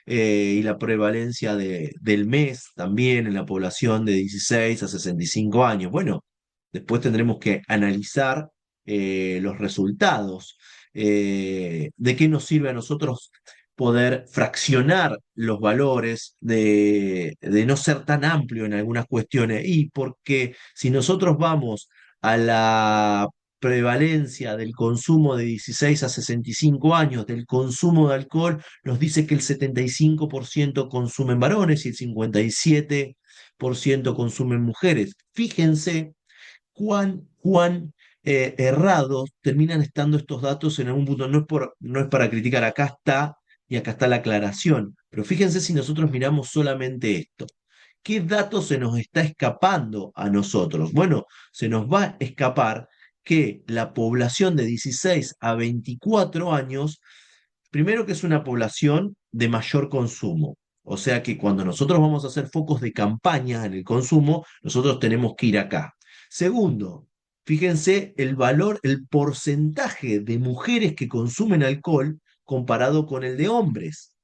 y la prevalencia del mes también en la población de 16 a 65 años. Bueno, después tendremos que analizar los resultados. ¿De qué nos sirve a nosotros poder fraccionar los valores, de no ser tan amplio en algunas cuestiones? Y porque si nosotros vamos a la prevalencia del consumo de 16 a 65 años, del consumo de alcohol, nos dice que el 75% consumen varones y el 57% consumen mujeres. Fíjense cuán errados terminan estando estos datos en algún punto. No es para criticar, acá está y acá está la aclaración. Pero fíjense si nosotros miramos solamente esto. ¿Qué datos se nos está escapando a nosotros? Bueno, se nos va a escapar que la población de 16 a 24 años, primero que es una población de mayor consumo. O sea que cuando nosotros vamos a hacer focos de campaña en el consumo, nosotros tenemos que ir acá. Segundo, fíjense el valor, el porcentaje de mujeres que consumen alcohol comparado con el de hombres.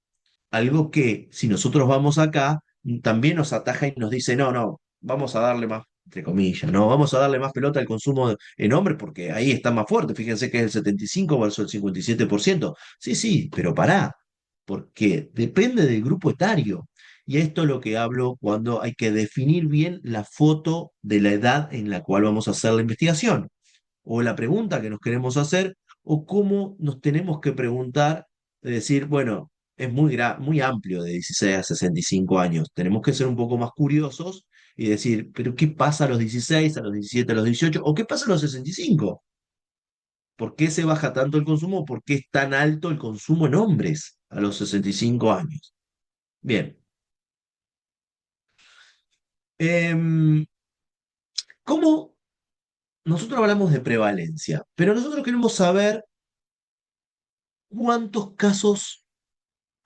Algo que si nosotros vamos acá, también nos ataja y nos dice, no, no, vamos a darle más, entre comillas, no, vamos a darle más pelota al consumo en hombres porque ahí está más fuerte. Fíjense que es el 75 versus el 57%. Sí, sí, pero pará, porque depende del grupo etario. Y esto es lo que hablo cuando hay que definir bien la foto de la edad en la cual vamos a hacer la investigación, o la pregunta que nos queremos hacer, o cómo nos tenemos que preguntar, de decir, bueno, es muy amplio de 16 a 65 años. Tenemos que ser un poco más curiosos y decir, pero ¿qué pasa a los 16, a los 17, a los 18? ¿O qué pasa a los 65? ¿Por qué se baja tanto el consumo? ¿Por qué es tan alto el consumo en hombres a los 65 años? Bien. Em, ¿Cómo nosotros hablamos de prevalencia? Pero nosotros queremos saber cuántos casos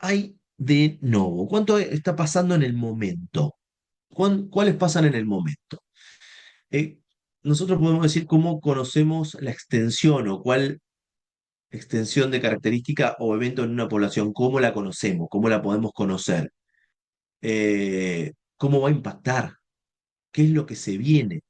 hay de novo, cuánto está pasando en el momento, cuáles pasan en el momento. Eh, Nosotros podemos decir cómo conocemos la extensión o cuál extensión de característica o evento en una población, cómo la conocemos, cómo la podemos conocer, cómo va a impactar, qué es lo que se viene.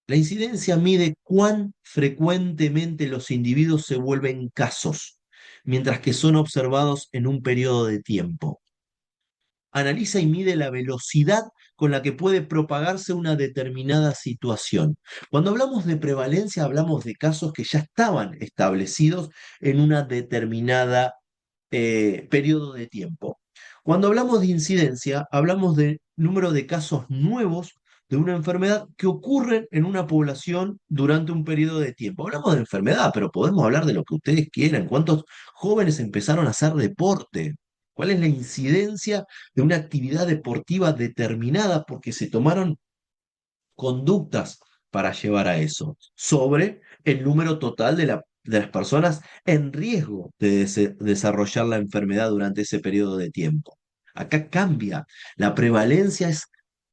La incidencia mide cuán frecuentemente los individuos se vuelven casos, mientras que son observados en un periodo de tiempo. Analiza y mide la velocidad con la que puede propagarse una determinada situación. Cuando hablamos de prevalencia, hablamos de casos que ya estaban establecidos en una determinada periodo de tiempo. Cuando hablamos de incidencia, hablamos del número de casos nuevos de una enfermedad que ocurren en una población durante un periodo de tiempo. Hablamos de enfermedad, pero podemos hablar de lo que ustedes quieran. ¿Cuántos jóvenes empezaron a hacer deporte? ¿Cuál es la incidencia de una actividad deportiva determinada porque se tomaron conductas para llevar a eso, sobre el número total de las personas en riesgo de desarrollar la enfermedad durante ese periodo de tiempo? Acá cambia. La prevalencia es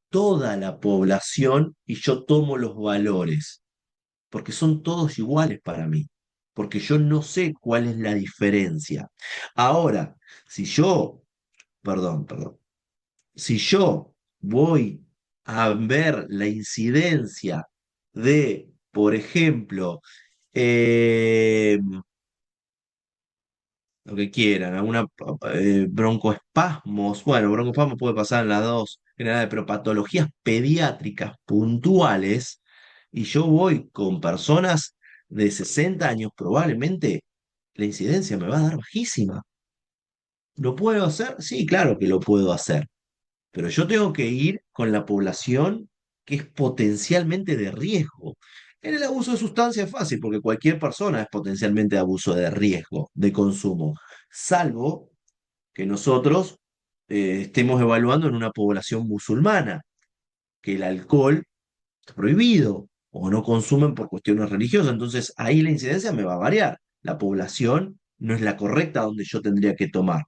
toda la población y yo tomo los valores, porque son todos iguales para mí, porque yo no sé cuál es la diferencia. Ahora, si yo, perdón, si yo voy a ver la incidencia de, por ejemplo, eh, lo que quieran, alguna broncoespasmos, bueno, broncoespasmos puede pasar en las dos generales, pero patologías pediátricas puntuales, y yo voy con personas de 60 años, probablemente la incidencia me va a dar bajísima. ¿Lo puedo hacer? Sí, claro que lo puedo hacer. Pero yo tengo que ir con la población que es potencialmente de riesgo. En el abuso de sustancias es fácil, porque cualquier persona es potencialmente de abuso de riesgo de consumo, salvo que nosotros estemos evaluando en una población musulmana, que el alcohol está prohibido o no consumen por cuestiones religiosas. Entonces ahí la incidencia me va a variar. La población no es la correcta donde yo tendría que tomar.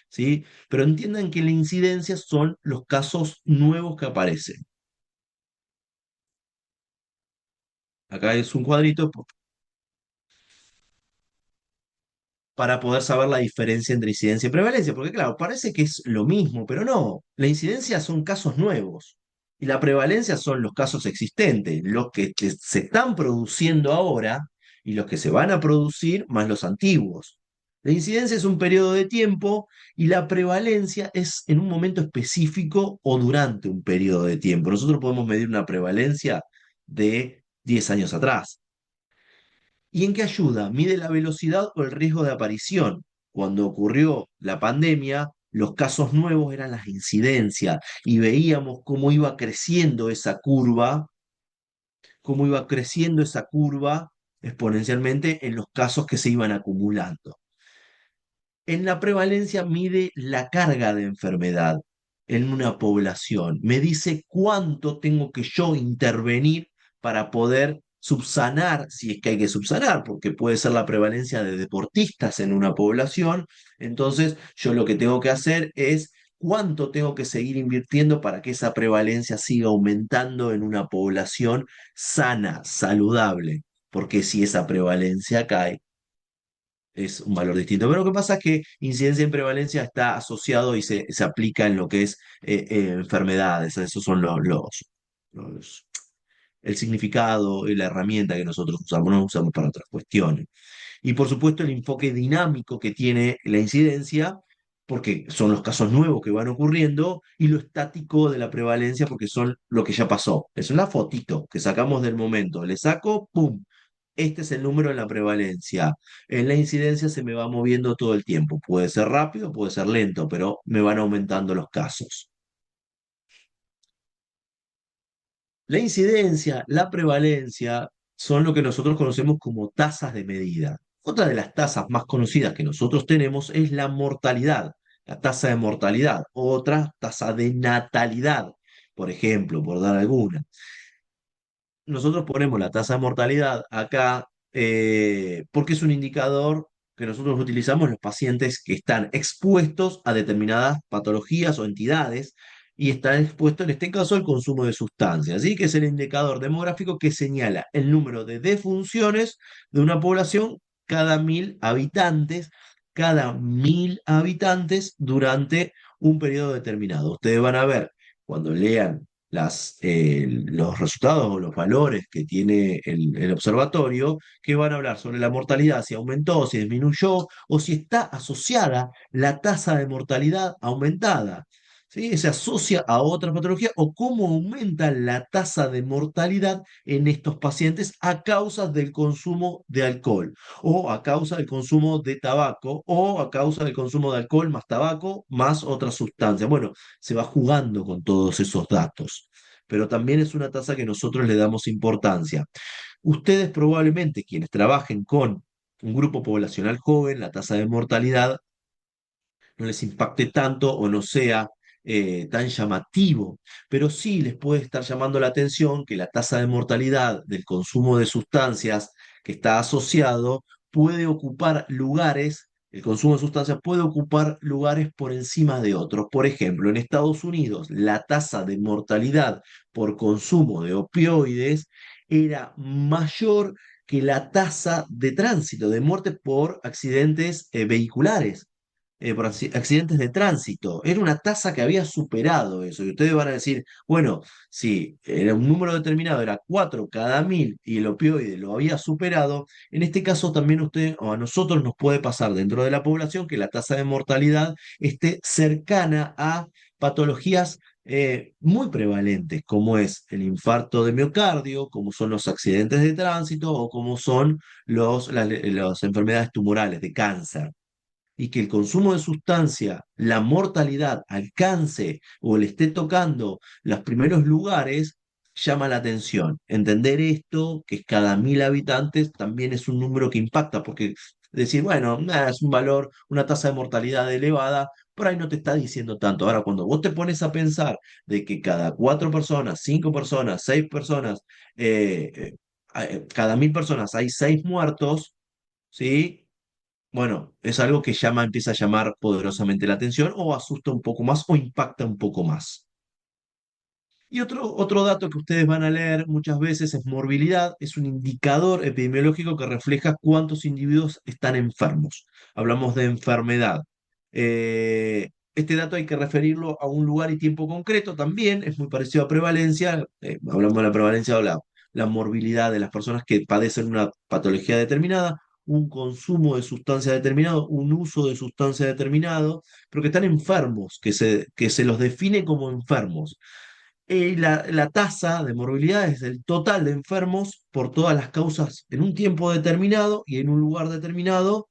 ¿Sí? Pero entiendan que la incidencia son los casos nuevos que aparecen. Acá es un cuadrito. para poder saber la diferencia entre incidencia y prevalencia, porque claro, parece que es lo mismo, pero no, la incidencia son casos nuevos y la prevalencia son los casos existentes, los que se están produciendo ahora y los que se van a producir más los antiguos. La incidencia es un periodo de tiempo y la prevalencia es en un momento específico o durante un periodo de tiempo. Nosotros podemos medir una prevalencia de 10 años atrás. ¿Y en qué ayuda? Mide la velocidad o el riesgo de aparición. Cuando ocurrió la pandemia, los casos nuevos eran las incidencias y veíamos cómo iba creciendo esa curva exponencialmente en los casos que se iban acumulando. En la prevalencia mide la carga de enfermedad en una población. Me dice cuánto tengo que yo intervenir para poder subsanar, si es que hay que subsanar, porque puede ser la prevalencia de deportistas en una población. Entonces, yo lo que tengo que hacer es cuánto tengo que seguir invirtiendo para que esa prevalencia siga aumentando en una población sana, saludable. Porque si esa prevalencia cae, es un valor distinto. Pero lo que pasa es que incidencia en prevalencia está asociado y se aplica en lo que es enfermedades. Esos son los- el significado y la herramienta que nosotros usamos, no usamos para otras cuestiones. Y por supuesto el enfoque dinámico que tiene la incidencia, porque son los casos nuevos que van ocurriendo, y lo estático de la prevalencia, porque son lo que ya pasó. Es una fotito que sacamos del momento. Le saco, ¡pum! Este es el número en la prevalencia. En la incidencia se me va moviendo todo el tiempo. Puede ser rápido, puede ser lento, pero me van aumentando los casos. La incidencia, la prevalencia son lo que nosotros conocemos como tasas de medida. Otra de las tasas más conocidas que nosotros tenemos es la mortalidad, la tasa de mortalidad. Otra, tasa de natalidad, por ejemplo, por dar alguna. Nosotros ponemos la tasa de mortalidad acá porque es un indicador que nosotros utilizamos en los pacientes que están expuestos a determinadas patologías o entidades y están expuestos en este caso al consumo de sustancias, ¿sí? Que es el indicador demográfico que señala el número de defunciones de una población cada 1.000 habitantes, durante un periodo determinado. Ustedes van a ver cuando lean los resultados o los valores que tiene el observatorio, que van a hablar sobre la mortalidad, si aumentó, si disminuyó, o si está asociada la tasa de mortalidad aumentada. ¿Sí? Se asocia a otra patología o cómo aumenta la tasa de mortalidad en estos pacientes a causa del consumo de alcohol o a causa del consumo de tabaco o a causa del consumo de alcohol más tabaco más otras sustancias. Bueno, se va jugando con todos esos datos, pero también es una tasa que nosotros le damos importancia. Ustedes probablemente, quienes trabajen con un grupo poblacional joven, la tasa de mortalidad no les impacte tanto o no sea tan llamativo, pero sí les puede estar llamando la atención que la tasa de mortalidad del consumo de sustancias que está asociado puede ocupar lugares, el consumo de sustancias puede ocupar lugares por encima de otros. Por ejemplo, en Estados Unidos, la tasa de mortalidad por consumo de opioides era mayor que la tasa de tránsito, de muerte por accidentes vehiculares, por accidentes de tránsito. Era una tasa que había superado eso. Y ustedes van a decir, bueno, si era un número determinado, era 4 cada 1.000 y el opioide lo había superado, en este caso también usted o a nosotros nos puede pasar dentro de la población que la tasa de mortalidad esté cercana a patologías muy prevalentes, como es el infarto de miocardio, como son los accidentes de tránsito o como son las enfermedades tumorales de cáncer y que el consumo de sustancia, la mortalidad alcance o le esté tocando los primeros lugares, llama la atención. Entender esto, que es cada 1.000 habitantes, también es un número que impacta, porque decir, bueno, nada, es un valor, una tasa de mortalidad elevada, por ahí no te está diciendo tanto. Ahora, cuando vos te pones a pensar de que cada 4 personas, 5 personas, 6 personas, cada 1.000 personas hay 6 muertos, ¿sí? Bueno, es algo que empieza a llamar poderosamente la atención o asusta un poco más o impacta un poco más. Y otro dato que ustedes van a leer muchas veces es morbilidad, es un indicador epidemiológico que refleja cuántos individuos están enfermos. Hablamos de enfermedad. Este dato hay que referirlo a un lugar y tiempo concreto también, es muy parecido a prevalencia. Hablamos de la prevalencia o la morbilidad de las personas que padecen una patología determinada, un consumo de sustancia determinado, un uso de sustancia determinado, pero que están enfermos, que se los define como enfermos. La tasa de morbilidad es el total de enfermos por todas las causas en un tiempo determinado y en un lugar determinado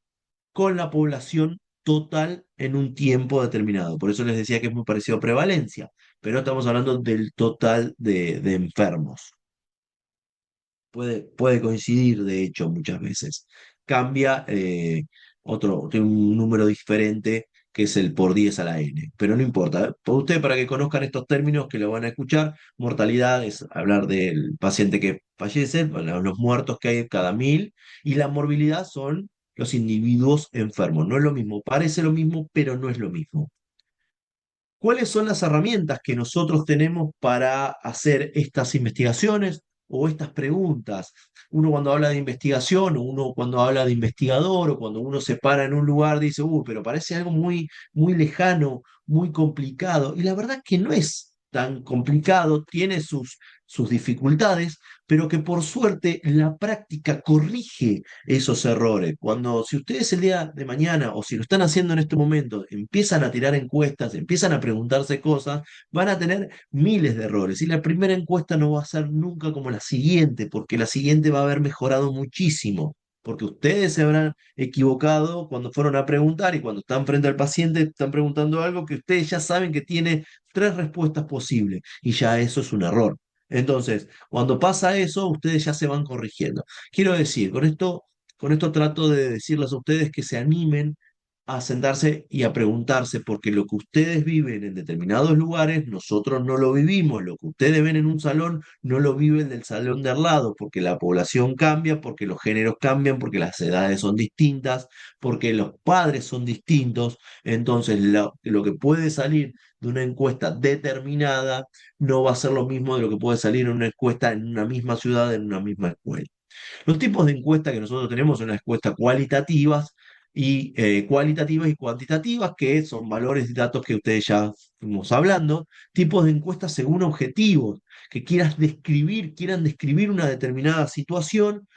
con la población total en un tiempo determinado. Por eso les decía que es muy parecido a prevalencia, pero estamos hablando del total de enfermos. Puede coincidir, de hecho, muchas veces. Cambia, tiene un número diferente que es el por 10 a la n, pero no importa. Por usted, para que conozcan estos términos que lo van a escuchar, mortalidad es hablar del paciente que fallece, bueno, los muertos que hay cada 1000, y la morbilidad son los individuos enfermos. No es lo mismo, parece lo mismo, pero no es lo mismo. ¿Cuáles son las herramientas que nosotros tenemos para hacer estas investigaciones o estas preguntas? Uno cuando habla de investigación, o uno cuando habla de investigador, o cuando uno se para en un lugar, dice, pero parece algo muy, muy lejano, muy complicado. Y la verdad que no es tan complicado, tiene sus dificultades, pero que por suerte la práctica corrige esos errores. Si ustedes el día de mañana, o si lo están haciendo en este momento, empiezan a tirar encuestas, empiezan a preguntarse cosas, van a tener miles de errores. Y la primera encuesta no va a ser nunca como la siguiente, porque la siguiente va a haber mejorado muchísimo. Porque ustedes se habrán equivocado cuando fueron a preguntar, y cuando están frente al paciente están preguntando algo que ustedes ya saben que tiene tres respuestas posibles, y ya eso es un error. Entonces, cuando pasa eso, ustedes ya se van corrigiendo. Quiero decir, con esto trato de decirles a ustedes que se animen a sentarse y a preguntarse, porque lo que ustedes viven en determinados lugares, nosotros no lo vivimos. Lo que ustedes ven en un salón, no lo viven del salón de al lado, porque la población cambia, porque los géneros cambian, porque las edades son distintas, porque los padres son distintos. Entonces, lo que puede salir de una encuesta determinada no va a ser lo mismo de lo que puede salir en una encuesta en una misma ciudad, en una misma escuela. Los tipos de encuestas que nosotros tenemos son las encuestas cualitativas y cuantitativas, que son valores y datos que ustedes ya fuimos hablando. Tipos de encuestas según objetivos, que quieran describir una determinada situación